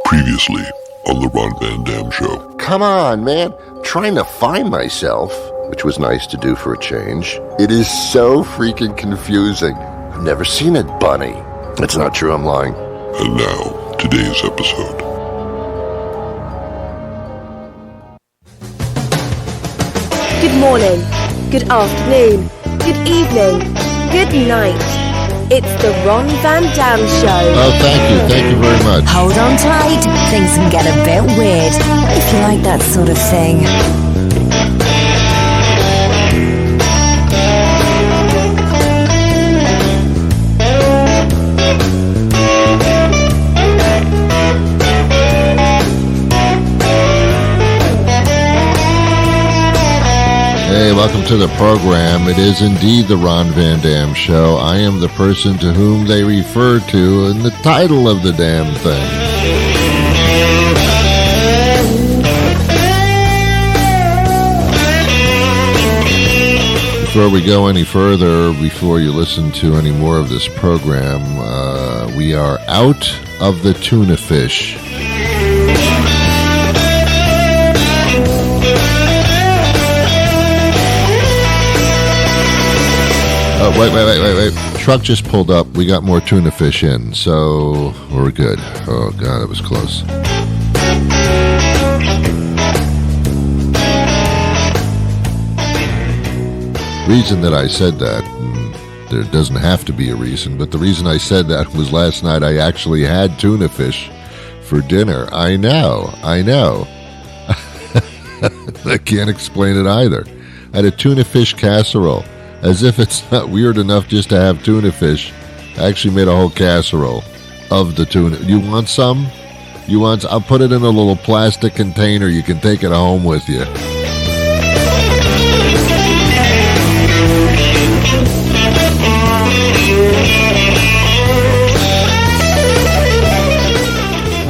Previously on the Ron Van Dam Show. Come on, man. Trying to find myself, which was nice to do for a change. It is so freaking confusing. I've never seen it, Bunny. It's not true, I'm lying. And now, today's episode. Good morning, good afternoon, good evening, good night. It's the Ron Van Dam Show. Oh, thank you very much. Hold on tight, things can get a bit weird, if you like that sort of thing. Hey, welcome to the program. It is indeed the Ron Van Dam Show. I am the person to whom they refer to in the title of the damn thing. Before we go any further, before you listen to any more of this program, we are out of the tuna fish. Wait. Truck just pulled up. We got more tuna fish in, so we're good. Oh, God, it was close. Reason that I said that, there doesn't have to be a reason, but the reason I said that was last night I actually had tuna fish for dinner. I know. I can't explain it either. I had a tuna fish casserole. As if it's not weird enough just to have tuna fish. I actually made a whole casserole of the tuna. You want some? I'll put it in a little plastic container. You can take it home with you.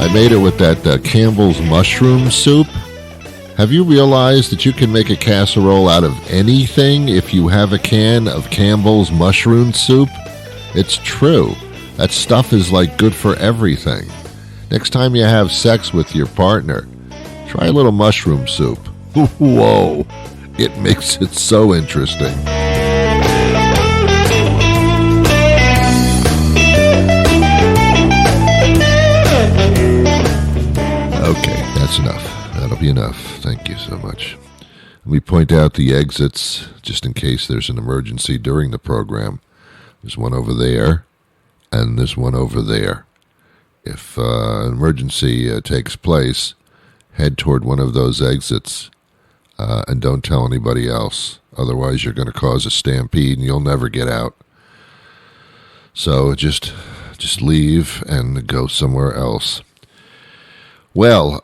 I made it with that Campbell's mushroom soup. Have you realized that you can make a casserole out of anything if you have a can of Campbell's mushroom soup? It's true. That stuff is like good for everything. Next time you have sex with your partner, try a little mushroom soup. Whoa, it makes it so interesting. Okay, that's enough. That'll be enough. Thank you so much. Let me point out the exits, just in case there's an emergency during the program. There's one over there, and there's one over there. If an emergency takes place, head toward one of those exits, and don't tell anybody else. Otherwise, you're going to cause a stampede, and you'll never get out. So just leave and go somewhere else. Well,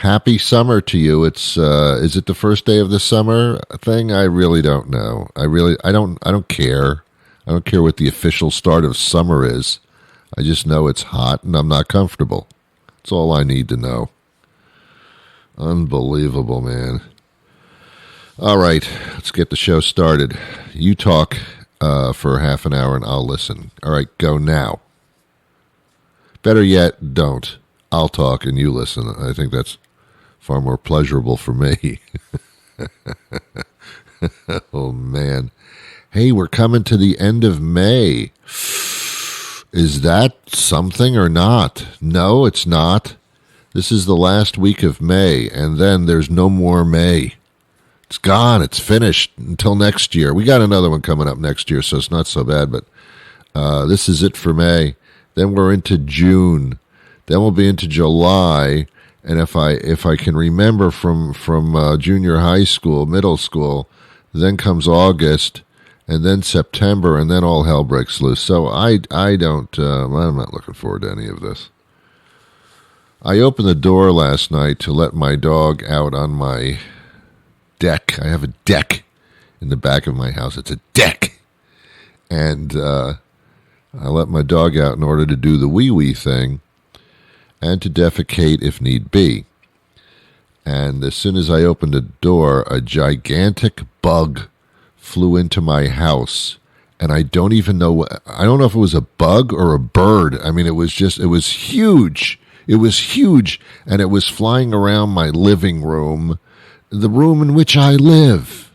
happy summer to you. It's is it the first day of the summer thing? I really don't know. I don't care. I don't care what the official start of summer is. I just know it's hot and I'm not comfortable. That's all I need to know. Unbelievable, man. All right, let's get the show started. You talk for half an hour and I'll listen. All right, go now. Better yet, don't. I'll talk and you listen. I think that's far more pleasurable for me. Oh, man. Hey, we're coming to the end of May. Is that something or not? No, it's not. This is the last week of May, and then there's no more May. It's gone. It's finished until next year. We got another one coming up next year, so it's not so bad, but this is it for May. Then we're into June. Then we'll be into July, and if I can remember from junior high school, middle school, then comes August, and then September, and then all hell breaks loose. So I'm not looking forward to any of this. I opened the door last night to let my dog out on my deck. I have a deck in the back of my house. It's a deck, and I let my dog out in order to do the wee-wee thing, and to defecate if need be. And as soon as I opened the door, a gigantic bug flew into my house. And I don't even know, I don't know if it was a bug or a bird. I mean, it was huge. It was huge, and it was flying around my living room, the room in which I live.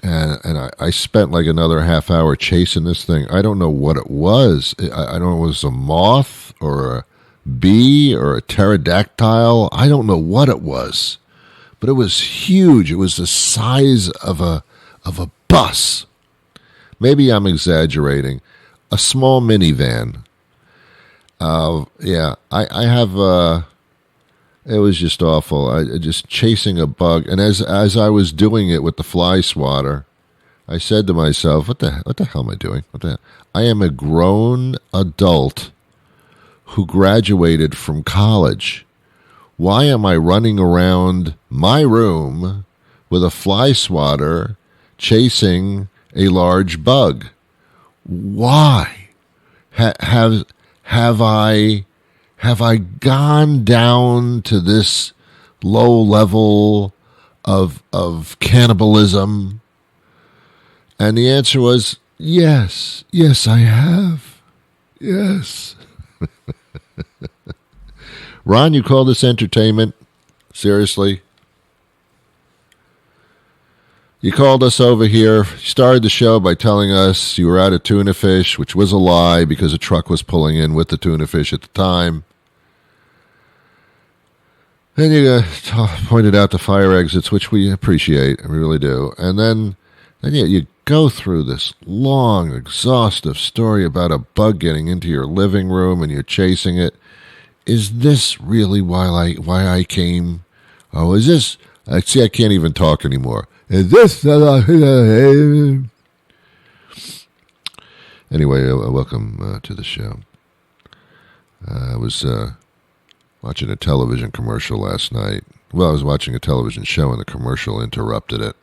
And I spent like another half hour chasing this thing. I don't know what it was. I don't know if it was a moth or a bee or a pterodactyl. I don't know what it was. But it was huge. It was the size of a bus. Maybe I'm exaggerating. A small minivan. Yeah, I have... It was just awful. I just chasing a bug, and as I was doing it with the fly swatter, I said to myself, "What the hell am I doing? What the hell? I am a grown adult who graduated from college. Why am I running around my room with a fly swatter chasing a large bug? Why have I gone down to this low level of cannibalism?" And the answer was, yes, I have. Yes. Ron, you call this entertainment? Seriously? You called us over here, started the show by telling us you were out of tuna fish, which was a lie because a truck was pulling in with the tuna fish at the time. Then you pointed out the fire exits, which we appreciate, we really do. And then you go through this long, exhaustive story about a bug getting into your living room and you're chasing it. Is this really why I came? Oh, is this? See, I can't even talk anymore. Is this? Anyway, welcome to the show. I was watching a television commercial last night. Well, I was watching a television show and the commercial interrupted it.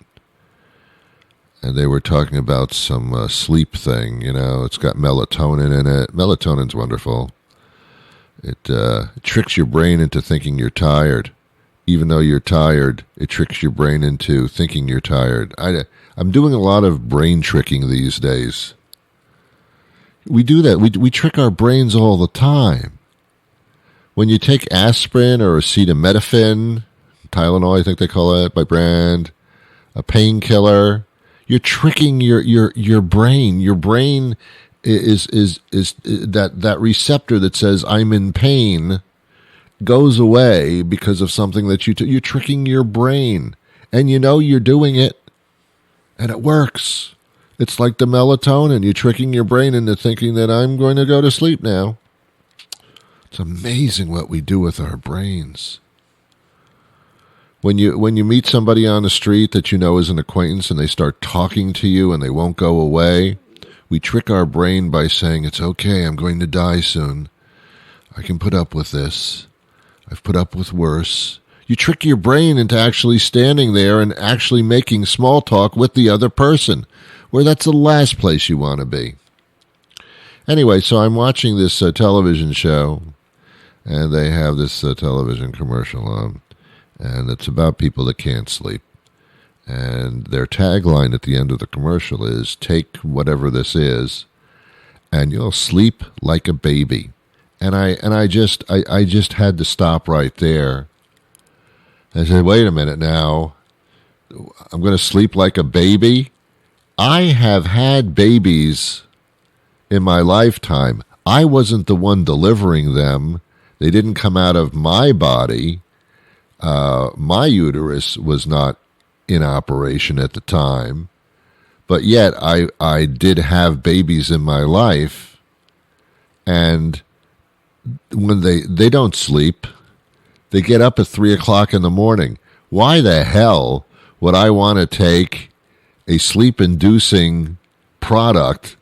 And they were talking about some sleep thing, it's got melatonin in it. Melatonin's wonderful. It tricks your brain into thinking you're tired. Even though you're tired, it tricks your brain into thinking you're tired. I'm doing a lot of brain tricking these days. We do that. We trick our brains all the time. When you take aspirin or acetaminophen, Tylenol, I think they call it by brand, a painkiller, you're tricking your brain. Your brain is that receptor that says I'm in pain goes away because of something that you're tricking your brain, and you're doing it, and it works. It's like the melatonin. You're tricking your brain into thinking that I'm going to go to sleep now. It's amazing what we do with our brains. When you meet somebody on the street that is an acquaintance and they start talking to you and they won't go away, we trick our brain by saying, it's okay, I'm going to die soon. I can put up with this. I've put up with worse. You trick your brain into actually standing there and actually making small talk with the other person, where that's the last place you want to be. Anyway, so I'm watching this television show, and they have this television commercial on, and it's about people that can't sleep. And their tagline at the end of the commercial is, take whatever this is, and you'll sleep like a baby. And I just had to stop right there. I said, wait a minute now. I'm going to sleep like a baby? I have had babies in my lifetime. I wasn't the one delivering them. They didn't come out of my body. My uterus was not in operation at the time. But yet I did have babies in my life. And when they don't sleep, they get up at 3 o'clock in the morning. Why the hell would I want to take a sleep-inducing product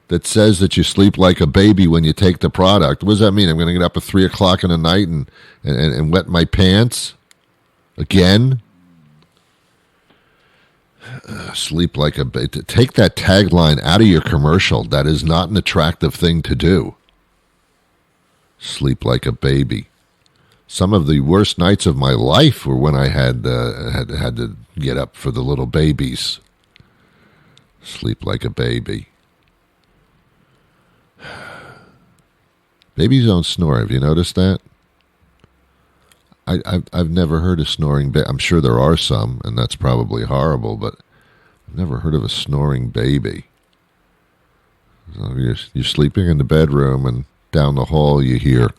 that says that you sleep like a baby when you take the product? What does that mean? I'm going to get up at 3 o'clock in the night and wet my pants again? Sleep like a baby. Take that tagline out of your commercial. That is not an attractive thing to do. Sleep like a baby. Some of the worst nights of my life were when I had to get up for the little babies. Sleep like a baby. Babies don't snore. Have you noticed that? I've never heard of snoring. I'm sure there are some, and that's probably horrible, but I've never heard of a snoring baby. So you're sleeping in the bedroom, and down the hall you hear,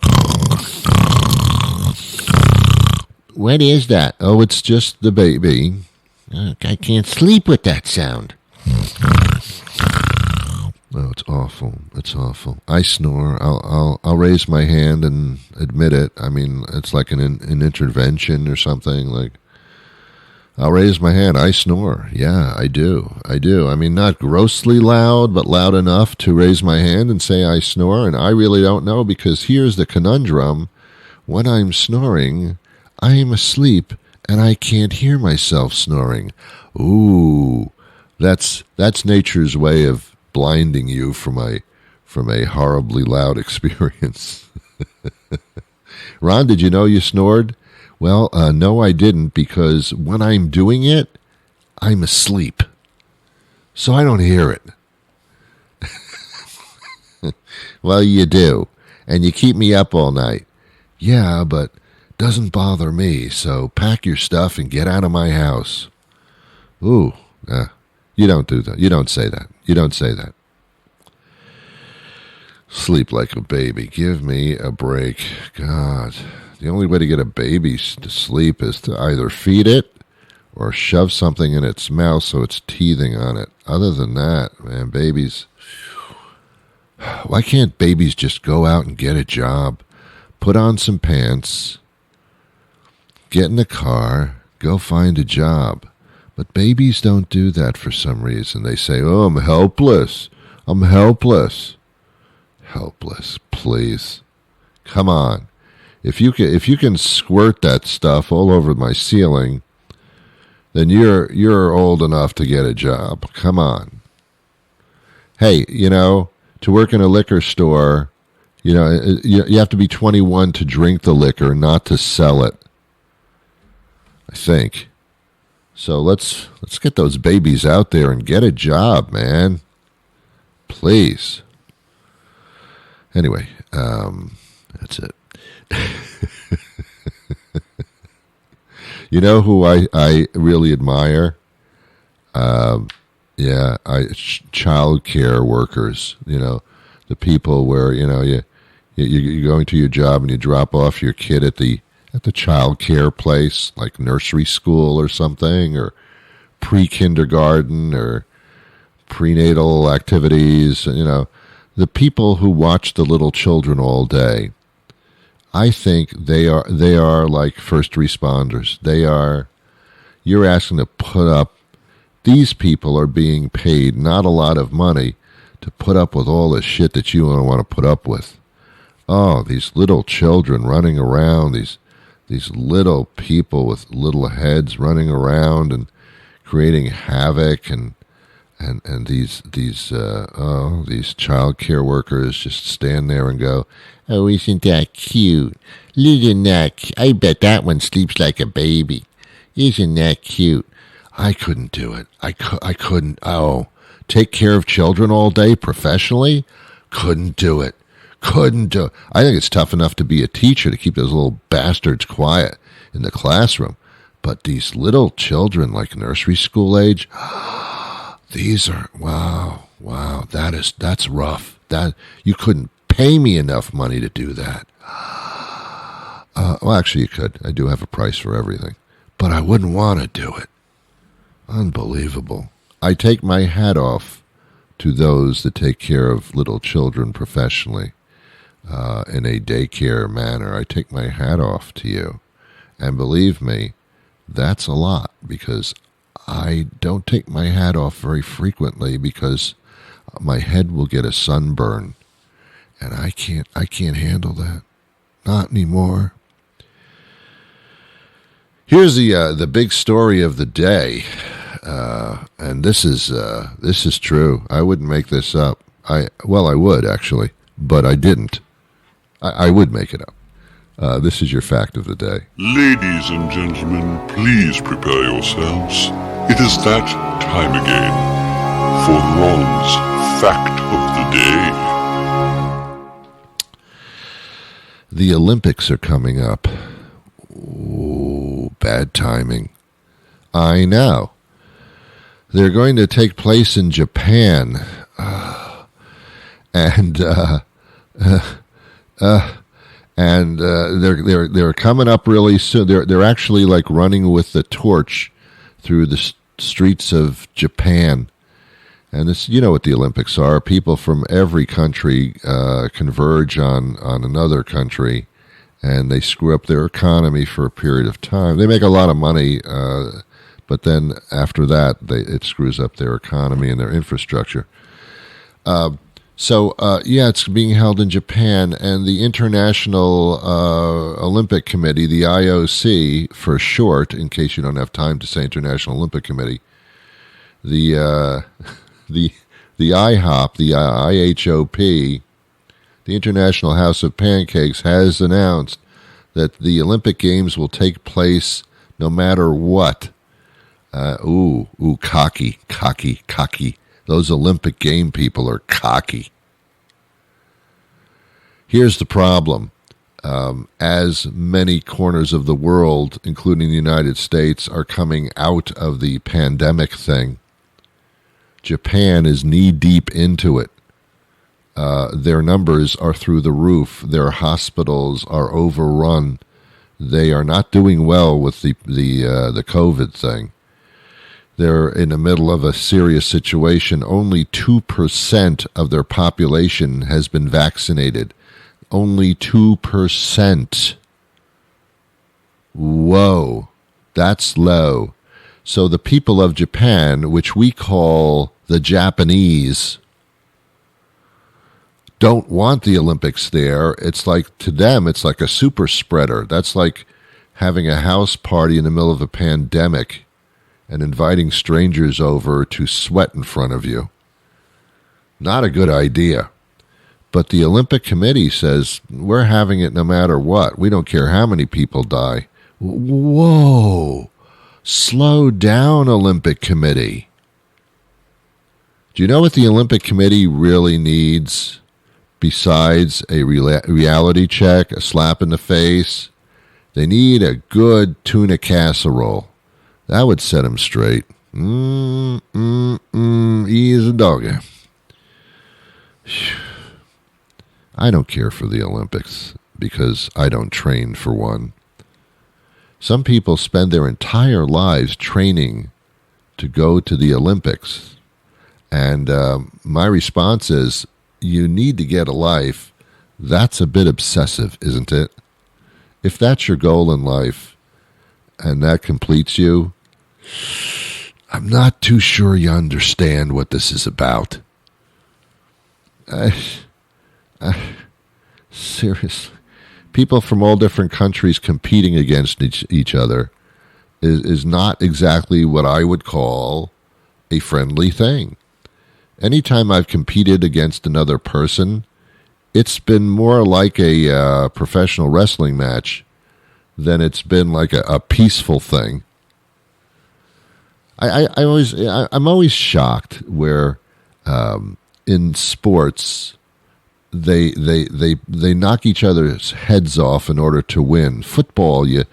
what is that? Oh, it's just the baby. I can't sleep with that sound. Oh, it's awful. It's awful. I snore. I'll raise my hand and admit it. I mean, it's like an intervention or something. Like, I'll raise my hand. I snore. Yeah, I do. I mean, not grossly loud, but loud enough to raise my hand and say I snore. And I really don't know, because here's the conundrum. When I'm snoring, I am asleep and I can't hear myself snoring. Ooh, that's nature's way of blinding you from a horribly loud experience. Ron, did you know you snored? Well, no, I didn't, because when I'm doing it, I'm asleep. So I don't hear it. Well, you do. And you keep me up all night. Yeah, but doesn't bother me, so pack your stuff and get out of my house. Ooh, you don't do that. You don't say that. You don't say that. Sleep like a baby. Give me a break. God, the only way to get a baby to sleep is to either feed it or shove something in its mouth so it's teething on it. Other than that, man, babies... Why can't babies just go out and get a job? Put on some pants, get in the car, go find a job. But babies don't do that for some reason. They say, oh, I'm helpless. I'm helpless. Helpless, please. Come on. If you can squirt that stuff all over my ceiling, then you're old enough to get a job. Come on. Hey, to work in a liquor store, you have to be 21 to drink the liquor, not to sell it. I think. So let's get those babies out there and get a job, man. Please. Anyway, that's it. You know who I really admire? Child care workers. The people where you're going to your job and you drop off your kid at the child care place, like nursery school or something, or pre-kindergarten or prenatal activities. The people who watch the little children all day. I think they are like first responders. You're asking to put up. These people are being paid not a lot of money to put up with all the shit that you don't want to put up with. Oh, these little children running around, these little people with little heads running around and creating havoc, and these child care workers just stand there and go, oh, isn't that cute? Look at that. I bet that one sleeps like a baby. Isn't that cute? I couldn't do it. I couldn't. Oh, take care of children all day professionally? Couldn't do it. Couldn't do it. I think it's tough enough to be a teacher to keep those little bastards quiet in the classroom. But these little children, like nursery school age, these are, wow, that's rough. That you couldn't pay me enough money to do that. Well, actually, you could. I do have a price for everything. But I wouldn't want to do it. Unbelievable. I take my hat off to those that take care of little children professionally in a daycare manner. I take my hat off to you. And believe me, that's a lot, because I don't take my hat off very frequently because my head will get a sunburn. And I can't handle that. Not anymore. Here's the big story of the day, and this is true. I wouldn't make this up. I would actually, but I didn't. I would make it up. This is your fact of the day. Ladies and gentlemen, please prepare yourselves. It is that time again for Ron's fact of the day. The Olympics are coming up. Ooh, bad timing. I know. They're going to take place in Japan. And they're coming up really soon. They're actually like running with the torch through the streets of Japan. And this, you know what the Olympics are. People from every country converge on another country, and they screw up their economy for a period of time. They make a lot of money, but then after that, it screws up their economy and their infrastructure. So it's being held in Japan, and the International Olympic Committee, the IOC for short, in case you don't have time to say International Olympic Committee, the IHOP, the IHOP, the International House of Pancakes, has announced that the Olympic Games will take place no matter what. Cocky. Those Olympic game people are cocky. Here's the problem. As many corners of the world, including the United States, are coming out of the pandemic thing, Japan is knee-deep into it. Their numbers are through the roof. Their hospitals are overrun. They are not doing well with the COVID thing. They're in the middle of a serious situation. Only 2% of their population has been vaccinated. Only 2%. Whoa, that's low. So the people of Japan, which we call the Japanese, don't want the Olympics there. It's like, to them, it's like a super spreader. That's like having a house party in the middle of a pandemic and inviting strangers over to sweat in front of you. Not a good idea. But the Olympic Committee says, we're having it no matter what. We don't care how many people die. Whoa. Slow down, Olympic Committee. Do you know what the Olympic Committee really needs besides a reality check, a slap in the face? They need a good tuna casserole. That would set them straight. Easy doggy. I don't care for the Olympics because I don't train for one. Some people spend their entire lives training to go to the Olympics. And my response is, you need to get a life. That's a bit obsessive, isn't it? If that's your goal in life and that completes you, I'm not too sure you understand what this is about. Seriously. People from all different countries competing against each other is not exactly what I would call a friendly thing. Anytime I've competed against another person, it's been more like a professional wrestling match than it's been like a peaceful thing. I'm always shocked where in sports they knock each other's heads off in order to win. Football, you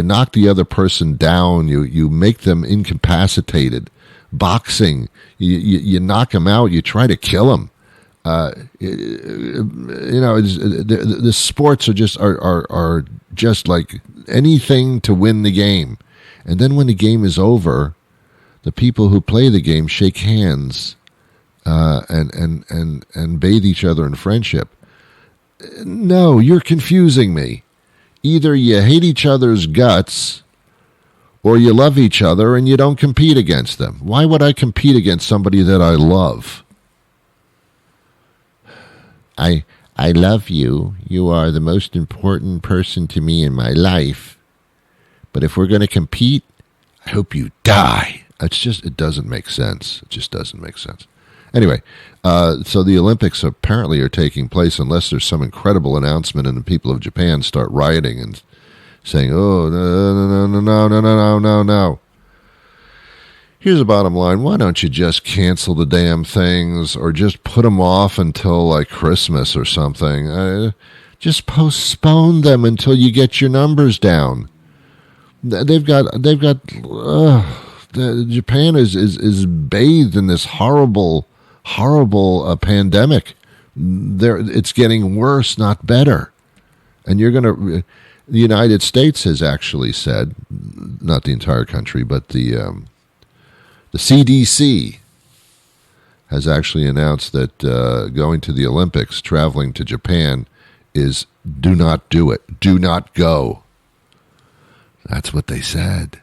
knock the other person down, you make them incapacitated. Boxing, you knock them out, you try to kill them. The sports are just like anything to win the game. And then when the game is over, the people who play the game shake hands and bathe each other in friendship. No, you're confusing me. Either you hate each other's guts or you love each other and you don't compete against them. Why would I compete against somebody that I love? I love you. You are the most important person to me in my life. But if we're going to compete, I hope you die. It doesn't make sense. It just doesn't make sense. Anyway, so the Olympics apparently are taking place unless there's some incredible announcement and the people of Japan start rioting and saying, oh, no. Here's the bottom line. Why don't you just cancel the damn things or just put them off until like Christmas or something? Just postpone them until you get your numbers down. Japan is bathed in this horrible pandemic. It's getting worse, not better. And the United States has actually said, not the entire country, but the CDC has actually announced that going to the Olympics, traveling to Japan, is do not do it. Do not go. That's what they said.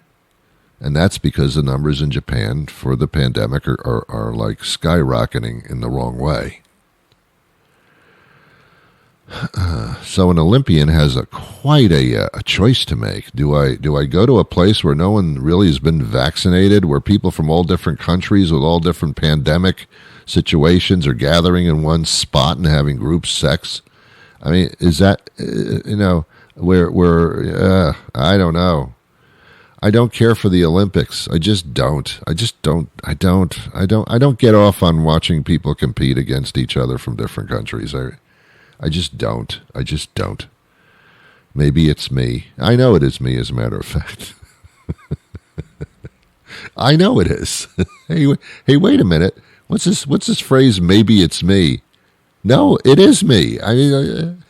And that's because the numbers in Japan for the pandemic are like skyrocketing in the wrong way. So an Olympian has quite a choice to make. Do I go to a place where no one really has been vaccinated, where people from all different countries with all different pandemic situations are gathering in one spot and having group sex? I mean, is that where I don't know. I don't care for the Olympics. I don't get off on watching people compete against each other from different countries. I just don't. Maybe it's me. I know it is me, as a matter of fact. I know it is. Hey, wait a minute. What's this phrase, maybe it's me? No, it is me. I mean,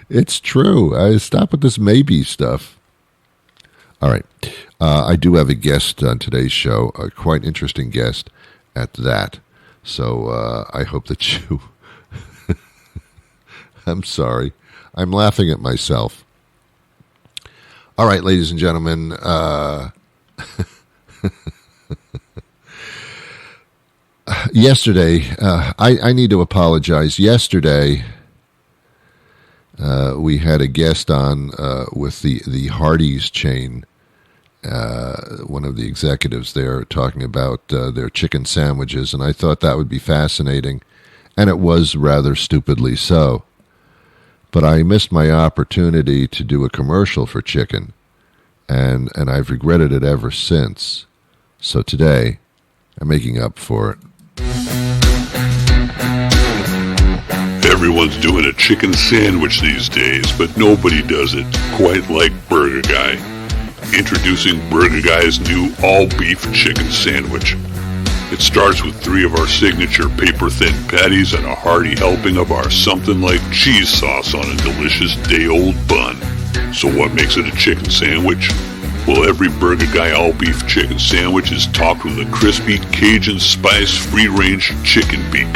it's true. Stop with this maybe stuff. All right. I do have a guest on today's show, a quite interesting guest at that. So I hope that you... I'm sorry. I'm laughing at myself. All right, ladies and gentlemen. Yesterday, I need to apologize. Yesterday, we had a guest on with the Hardee's chain, one of the executives there, talking about their chicken sandwiches, and I thought that would be fascinating, and it was rather stupidly so. But I missed my opportunity to do a commercial for chicken, and I've regretted it ever since. So today, I'm making up for it. Everyone's doing a chicken sandwich these days, but nobody does it quite like Burger Guy. Introducing Burger Guy's new all-beef chicken sandwich. It starts with 3 of our signature paper-thin patties and a hearty helping of our something-like cheese sauce on a delicious day-old bun. So what makes it a chicken sandwich? Well, every Burger Guy all-beef chicken sandwich is topped with a crispy Cajun spice free-range chicken beak.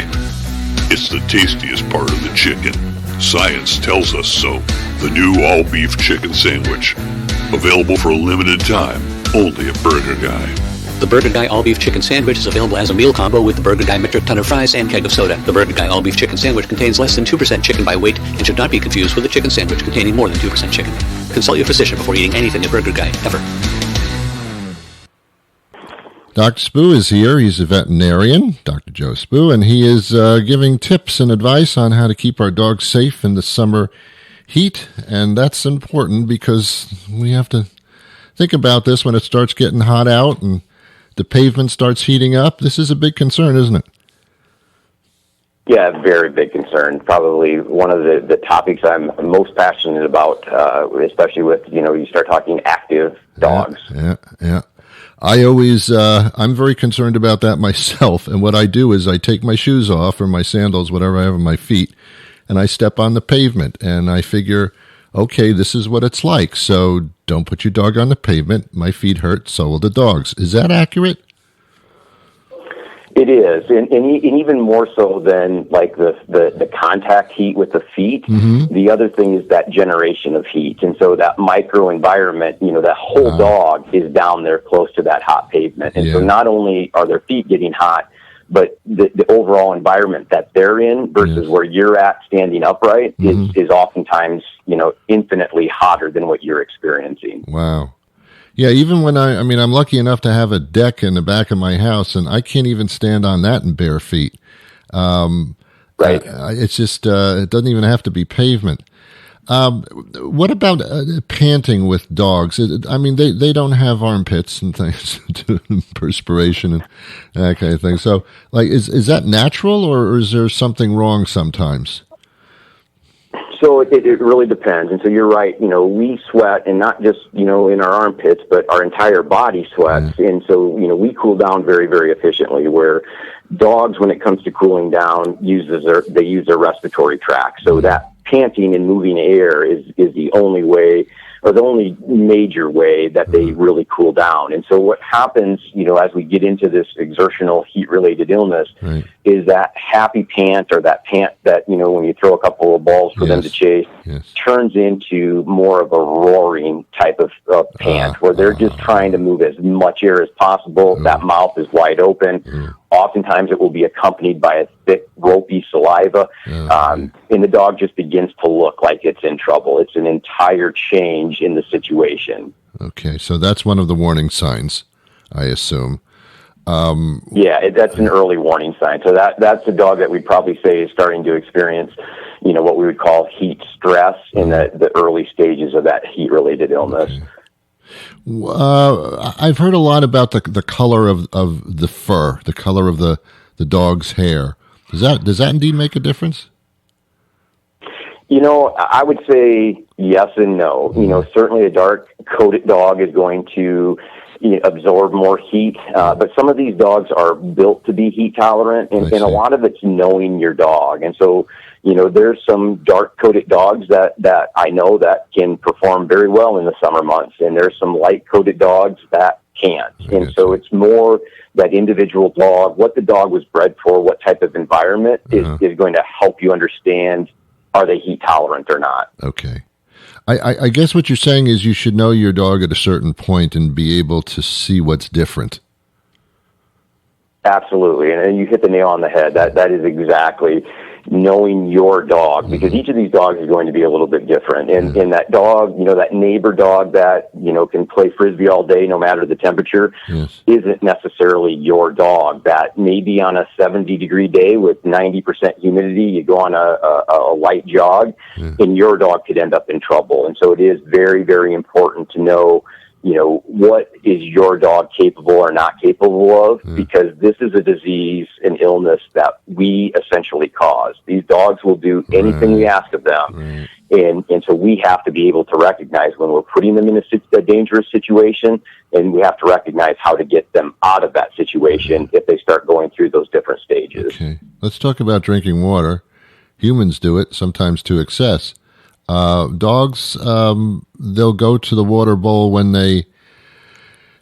It's the tastiest part of the chicken. Science tells us so. The new all-beef chicken sandwich. Available for a limited time, only at Burger Guy. The Burger Guy all-beef chicken sandwich is available as a meal combo with the Burger Guy metric ton of fries and keg of soda. The Burger Guy all-beef chicken sandwich contains less than 2% chicken by weight and should not be confused with a chicken sandwich containing more than 2% chicken. Consult your physician before eating anything at Burger Guy, ever. Dr. Spoo is here. He's a veterinarian, Dr. Joe Spoo, and he is giving tips and advice on how to keep our dogs safe in the summer heat, and that's important because we have to think about this when it starts getting hot out and the pavement starts heating up. This is a big concern, isn't it? Yeah, very big concern. Probably one of the topics I'm most passionate about, especially with, you start talking active dogs. Yeah. I'm very concerned about that myself. And what I do is I take my shoes off or my sandals, whatever I have on my feet, and I step on the pavement and I figure, okay, this is what it's like. So don't put your dog on the pavement. My feet hurt, so will the dog's. Is that accurate? It is, and even more so than like the contact heat with the feet. Mm-hmm. The other thing is that generation of heat, and so that microenvironment, that whole dog is down there close to that hot pavement, and so not only are their feet getting hot, but the overall environment that they're in versus where you're at standing upright is oftentimes infinitely hotter than what you're experiencing. Wow. Yeah, even when I'm lucky enough to have a deck in the back of my house, and I can't even stand on that in bare feet. Right. It's just, it doesn't even have to be pavement. What about panting with dogs? I mean, they don't have armpits and things, perspiration and that kind of thing. So, like, is that natural, or is there something wrong sometimes? So it really depends. And so you're right, we sweat, and not just, in our armpits, but our entire body sweats. Mm. And so, we cool down very, very efficiently, where dogs, when it comes to cooling down, they use their respiratory tract. So that panting and moving air is the only way, or the only major way that they really cool down. And so what happens, as we get into this exertional heat-related illness, right, is that happy pant, or that pant that, when you throw a couple of balls for them to chase, turns into more of a roaring type of pant, where they're just trying to move as much air as possible. That mouth is wide open. Oftentimes it will be accompanied by a thick, ropey saliva, and the dog just begins to look like it's in trouble. It's an entire change in the situation. Okay, so that's one of the warning signs, I assume. That's an early warning sign. So that's a dog that we'd probably say is starting to experience, what we would call heat stress in the early stages of that heat-related illness. Okay. I've heard a lot about the color of the fur, the color of the dog's hair. Does that indeed make a difference? I would say yes and no. Certainly a dark-coated dog is going to absorb more heat, but some of these dogs are built to be heat tolerant, and a lot of it's knowing your dog. And so, there's some dark-coated dogs that I know that can perform very well in the summer months, and there's some light-coated dogs that can't. And so it's more that individual dog, what the dog was bred for, what type of environment is going to help you understand, are they heat tolerant or not? Okay. I guess what you're saying is you should know your dog at a certain point and be able to see what's different. Absolutely. And you hit the nail on the head. That is exactly knowing your dog, because each of these dogs is going to be a little bit different. And that dog, that neighbor dog that, can play Frisbee all day no matter the temperature, isn't necessarily your dog. That maybe on a 70-degree day with 90% humidity, you go on a light jog, and your dog could end up in trouble. And so it is very, very important to know, what is your dog capable or not capable of, because this is a disease and illness that we essentially cause. These dogs will do anything we ask of them. And so we have to be able to recognize when we're putting them in a dangerous situation, and we have to recognize how to get them out of that situation if they start going through those different stages. Okay. Let's talk about drinking water. Humans do it, sometimes to excess. Dogs, they'll go to the water bowl when they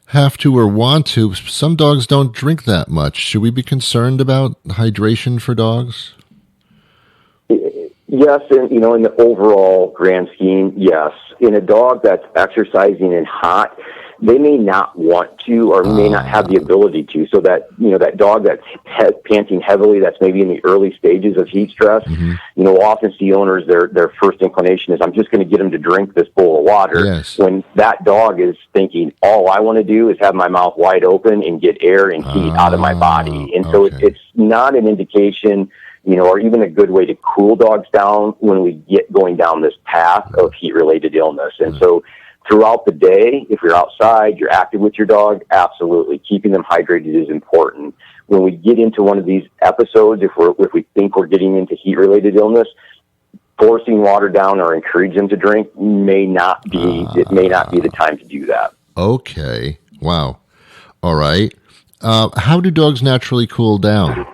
have to or want to. Some dogs don't drink that much. Should we be concerned about hydration for dogs? Yes, and in the overall grand scheme, yes. In a dog that's exercising and hot, they may not want to, or may not have the ability to. So that, that dog that's panting heavily, that's maybe in the early stages of heat stress, we'll often see owners, their first inclination is, I'm just going to get him to drink this bowl of water. Yes. When that dog is thinking, all I want to do is have my mouth wide open and get air and heat out of my body. And so it's not an indication, or even a good way to cool dogs down when we get going down this path of heat-related illness. And so throughout the day, if you're outside, you're active with your dog, absolutely. Keeping them hydrated is important. When we get into one of these episodes, if we think we're getting into heat-related illness, forcing water down or encourage them to drink may not be the time to do that. Okay. Wow. All right. How do dogs naturally cool down?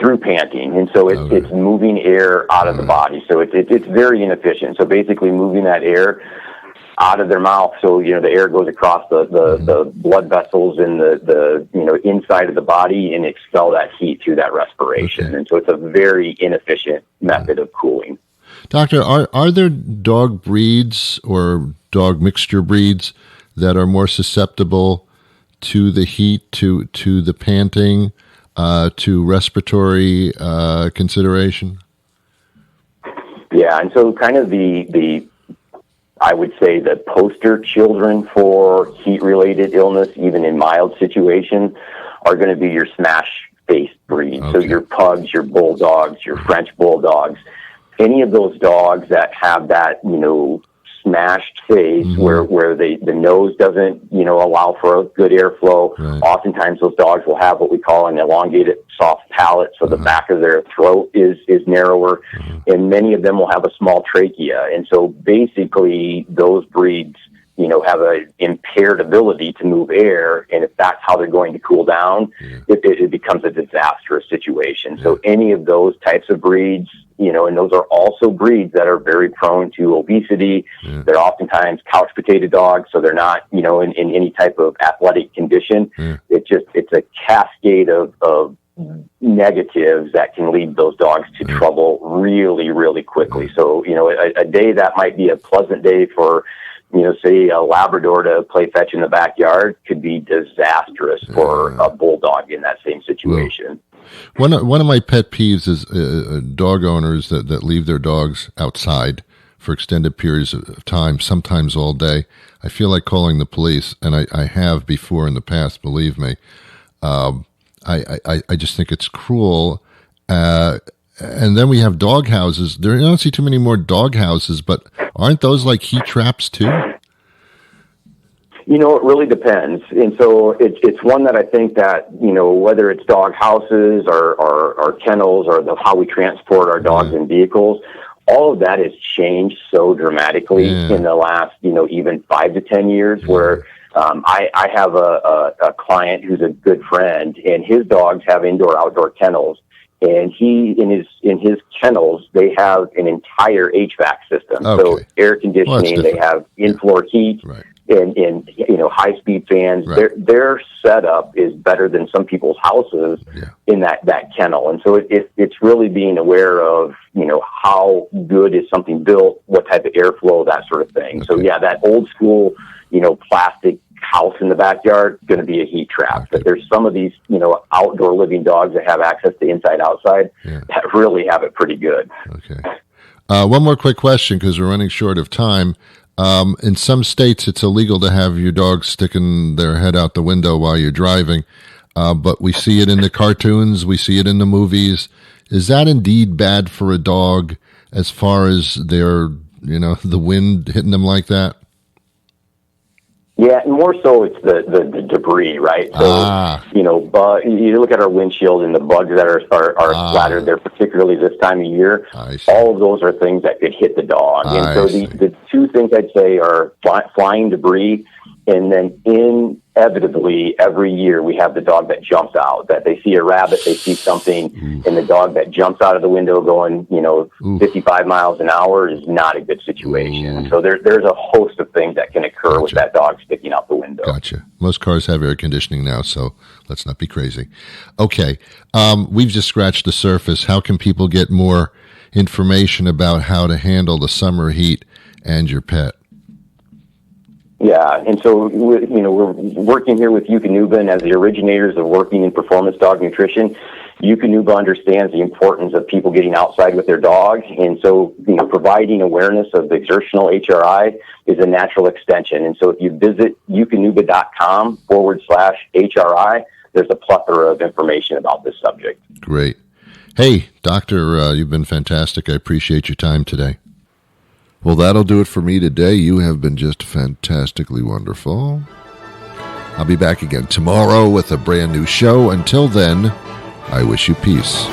Through panting, and so it's moving air out of the body. So it's very inefficient. So basically, moving that air out of their mouth, so the air goes across the blood vessels in the inside of the body and expel that heat through that respiration. Okay. And so it's a very inefficient method of cooling. Doctor, are there dog breeds or dog mixture breeds that are more susceptible to the heat, to the panting? To respiratory consideration? Yeah, and so kind of the I would say the poster children for heat-related illness, even in mild situations, are going to be your smash-faced breeds. Okay. So your pugs, your bulldogs, your French bulldogs. any of those dogs that have that, smashed face where the nose doesn't, allow for a good airflow. Right. Oftentimes those dogs will have what we call an elongated soft palate, so the back of their throat is narrower, and many of them will have a small trachea. And so basically those breeds, have an impaired ability to move air, and if that's how they're going to cool down, it becomes a disastrous situation. So any of those types of breeds, and those are also breeds that are very prone to obesity. They're oftentimes couch potato dogs, so they're not, in any type of athletic condition. It's a cascade of negatives that can lead those dogs to trouble really, really quickly. So, a day that might be a pleasant day for, say a Labrador to play fetch in the backyard could be disastrous for a bulldog in that same situation. One of my pet peeves is dog owners that leave their dogs outside for extended periods of time, sometimes all day. I feel like calling the police, and I have before in the past, believe me. I just think it's cruel. And then we have dog houses. I don't see too many more dog houses, but aren't those like heat traps too? It really depends. And so it's one that I think that, whether it's dog houses or kennels or how we transport our dogs in vehicles, all of that has changed so dramatically in the last, even 5 to 10 years where I have a client who's a good friend, and his dogs have indoor-outdoor kennels. And in his kennels, they have an entire HVAC system. Okay. So air conditioning, they have in-floor heat, and high-speed fans. Right. Their setup is better than some people's houses in that kennel. And so it's really being aware of, how good is something built, what type of airflow, that sort of thing. Okay. So, that old school, plastic house in the backyard going to be a heat trap. Okay. But there's some of these, outdoor living dogs that have access to inside-outside that really have it pretty good. Okay. One more quick question, because we're running short of time. In some states, it's illegal to have your dog sticking their head out the window while you're driving, but we see it in the cartoons, we see it in the movies. Is that indeed bad for a dog as far as their, the wind hitting them like that? Yeah, and more so it's the debris, right? So, you look at our windshield and the bugs that are splattered there, particularly this time of year, all of those are things that could hit the dog. And so the two things I'd say are flying debris, and then inevitably every year we have the dog that jumps out, that they see a rabbit, they see something, and the dog that jumps out of the window going, 55 miles an hour is not a good situation. So there's a host of things that can occur with that dog sticking out the window. Gotcha. Most cars have air conditioning now, so let's not be crazy. Okay. We've just scratched the surface. How can people get more information about how to handle the summer heat and your pet? Yeah, and so we're working here with Eukanuba, and as the originators of working in performance dog nutrition, Eukanuba understands the importance of people getting outside with their dog, and so providing awareness of the exertional HRI is a natural extension. And so if you visit eukanuba.com/HRI, there's a plethora of information about this subject. Great. Hey, Doctor, you've been fantastic. I appreciate your time today. Well, that'll do it for me today. You have been just fantastically wonderful. I'll be back again tomorrow with a brand new show. Until then, I wish you peace.